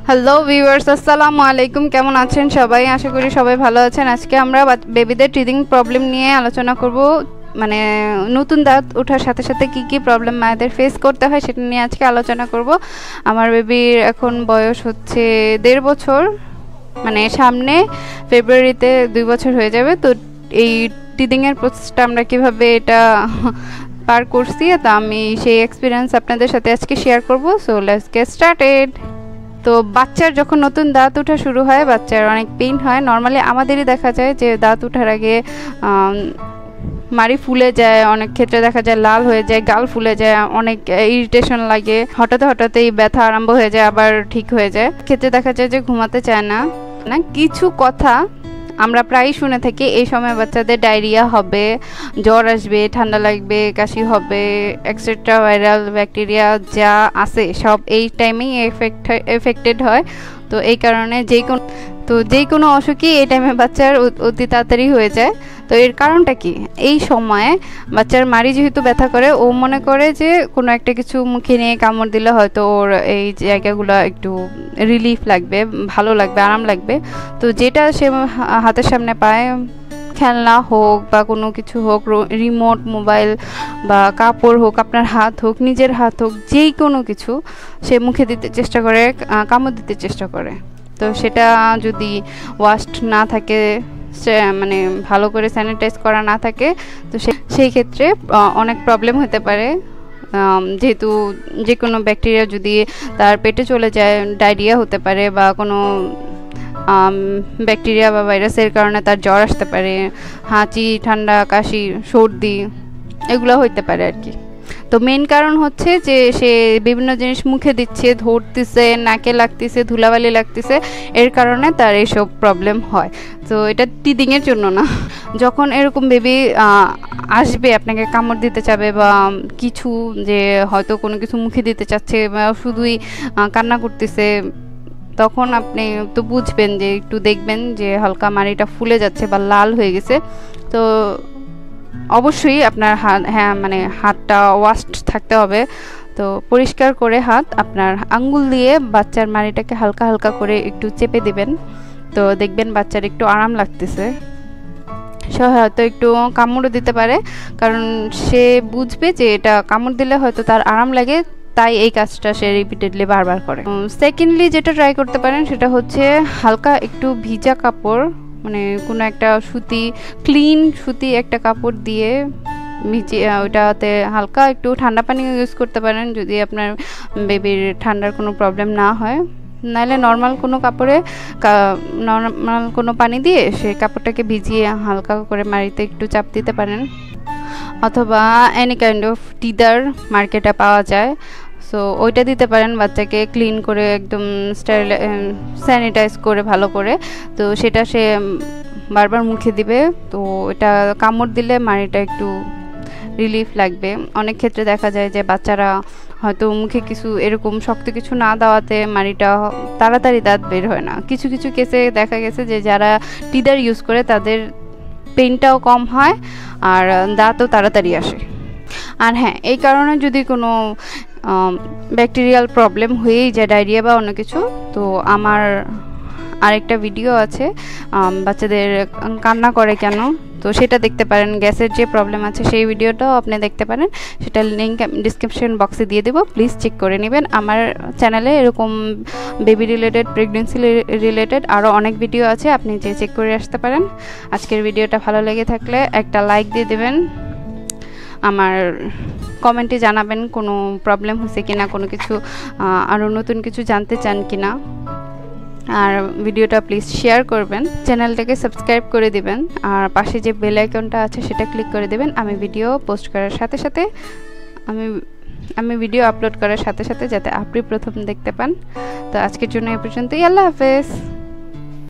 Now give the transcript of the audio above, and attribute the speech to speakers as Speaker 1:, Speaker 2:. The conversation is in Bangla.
Speaker 1: হ্যালো ভিউয়ার্স, আসসালামু আলাইকুম। কেমন আছেন সবাই? আশা করি সবাই ভালো আছেন। আজকে আমরা বেবিদের টিথিং প্রবলেম নিয়ে আলোচনা করব। মানে নতুন দাঁত ওঠার সাথে সাথে কি কি প্রবলেম মায়েদের ফেস করতে হয় সেটা নিয়ে আজকে আলোচনা করব। আমার বেবির এখন বয়স হচ্ছে 1.5 বছর, মানে সামনে ফেব্রুয়ারিতে 2 বছর হয়ে যাবে। তো এই টিথিংয়ের প্রসেসটা আমরা কীভাবে এটা পার করছি, তো আমি সেই এক্সপিরিয়েন্স আপনাদের সাথে আজকে শেয়ার করব। So let's get started. তো বাচ্চার যখন নতুন দাঁত ওঠা শুরু হয়, বাচ্চার অনেক পেইন হয়। নর্মালি আমাদেরই দেখা যায় যে দাঁত ওঠার আগে মাড়ি ফুলে যায়, অনেক ক্ষেত্রে দেখা যায় লাল হয়ে যায়, গাল ফুলে যায়, অনেক ইরিটেশন লাগে, হঠাৎই ব্যথা আরম্ভ হয়ে যায়, আবার ঠিক হয়ে যায়। ক্ষেত্রে দেখা যায় যে ঘুমাতে চায় না। কিছু কথা আমরা প্রায়ই শুনে থাকি, এই সময় বাচ্চাদের ডায়রিয়া হবে, জ্বর আসবে, ঠান্ডা লাগবে, কাশি হবে, এক্সেট্রা ভাইরাল ব্যাকটেরিয়া যা আছে সব এই টাইমেই এফেক্টেড হয়। তো এই কারণে যে কোনো অসুখই এই টাইমে বাচ্চার অতি তাড়াতাড়ি হয়ে যায়। তো এর কারণটা কি? এই সময়ে বাচ্চার মাড়ি যেহেতু ব্যথা করে, ও মনে করে যে কোনো একটা কিছু মুখে নিয়ে কামড় দিলে হয়তো ওর এই জায়গাগুলো একটু রিলিফ লাগবে, ভালো লাগবে, আরাম লাগবে। তো যেটা সে হাতের সামনে পায়, খেলনা হোক বা কোনো কিছু হোক, রিমোট মোবাইল বা কাপড় হোক, আপনার হাত হোক, নিজের হাত হোক, যেই কোনো কিছু সে মুখে দিতে চেষ্টা করে, কামড় দিতে চেষ্টা করে। তো সেটা যদি ওয়াশড না থাকে, মানে ভালো করে স্যানিটাইজ করা না থাকে, তো সেই ক্ষেত্রে অনেক প্রবলেম হতে পারে। যেহেতু যে কোনো ব্যাকটেরিয়া যদি তার পেটে চলে যায়, ডায়রিয়া হতে পারে, বা কোনো ব্যাকটেরিয়া বা ভাইরাসের কারণে তার জ্বর আসতে পারে, হাঁচি, ঠান্ডা, কাশি, সর্দি এগুলো হইতে পারে আর কি। তো মেন কারণ হচ্ছে যে সে বিভিন্ন জিনিস মুখে দিচ্ছে, ধরতেছে, নাকে লাগতেছে, ধুলাবালি লাগতেছে, এর কারণে তার এইসব প্রবলেম হয়। তো এটা টিথিংয়ের জন্য না। যখন এরকম বেবি আসবে, আপনাকে কামড় দিতে চাবে বা কিছু, যে হয়তো কোনো কিছু মুখে দিতে চাচ্ছে বা শুধুই কান্না করতেছে, তখন আপনি তো বুঝবেন, যে একটু দেখবেন যে হালকা মাড়িটা ফুলে যাচ্ছে বা লাল হয়ে গেছে। তো অবশ্যই আপনার হাতটা ওয়াশড থাকতে হবে। তো পরিষ্কার করে হাত আপনার আঙ্গুল দিয়ে বাচ্চার মাড়িটাকে হালকা হালকা করে একটু চেপে দিবেন। তো দেখবেন বাচ্চার একটু আরাম লাগতেছে। সে হয়তো একটু কামড়ও দিতে পারে, কারণ সে বুঝবে যে এটা কামড় দিলে হয়তো তার আরাম লাগে, তাই এই কাজটা সে রিপিটেডলি বারবার করে। সেকেন্ডলি যেটা ট্রাই করতে পারেন সেটা হচ্ছে হালকা একটু ভিজা কাপড়, মানে কোনো একটা ক্লিন সুতি একটা কাপড় দিয়ে ওইটাতে হালকা একটু ঠান্ডা পানি ইউজ করতে পারেন, যদি আপনার বেবির ঠান্ডার কোনো প্রবলেম না হয়। নাহলে নর্মাল কোনো পানি দিয়ে সেই কাপড়টাকে ভিজিয়ে হালকা করে মাড়িতে একটু চাপ দিতে পারেন। অথবা এনি কাইন্ড অফ টিদার মার্কেটে পাওয়া যায়, সো ওইটা দিতে পারেন বাচ্চাকে ক্লিন করে, একদম স্যানিটাইজ করে ভালো করে। তো সেটা সে বারবার মুখে দিবে। তো এটা কামড় দিলে মাড়িটা একটু রিলিফ লাগবে। অনেক ক্ষেত্রে দেখা যায় যে বাচ্চারা হয়তো মুখে কিছু এরকম শক্ত কিছু না দেওয়াতে মাড়িটা তাড়াতাড়ি দাঁত বের হয় না। কিছু কেসে দেখা গেছে যে যারা টিদার ইউজ করে তাদের পেইনটাও কম হয় আর দাঁতও তাড়াতাড়ি আসে। আর হ্যাঁ, এই কারণে যদি কোনো ব্যাকটেরিয়াল প্রবলেম হয়েই যায়, ডায়রিয়া বা অন্য কিছু, তো আমার আরেকটা ভিডিও আছে বাচ্চাদের কান্না করে কেন, তো সেটা দেখতে পারেন। গ্যাসের যে প্রবলেম আছে সেই ভিডিওটাও আপনি দেখতে পারেন, সেটার লিঙ্ক ডিসক্রিপশন বক্সে দিয়ে দেবো, প্লিজ চেক করে নেবেন। আমার চ্যানেলে এরকম বেবি রিলেটেড, প্রেগনেন্সি রিলেটেড আরও অনেক ভিডিও আছে, আপনি চেক করে আসতে পারেন। আজকের ভিডিওটা ভালো লেগে থাকলে একটা লাইক দিয়ে দেবেন, আমার কমেন্টে জানাবেন কোনো প্রবলেম হয়েছে কিনা, কোনো কিছু আরও নতুন কিছু জানতে চান কিনা। আর ভিডিওটা প্লিজ শেয়ার করবেন, চ্যানেলটাকে সাবস্ক্রাইব করে দিবেন, আর পাশে যে বেল আইকনটা আছে সেটা ক্লিক করে দেবেন। আমি ভিডিও পোস্ট করার সাথে সাথে আমি ভিডিও আপলোড করার সাথে সাথে যাতে আপনি প্রথম দেখতে পান। তো আজকের জন্য এই পর্যন্তই। আল্লাহ হাফেজ।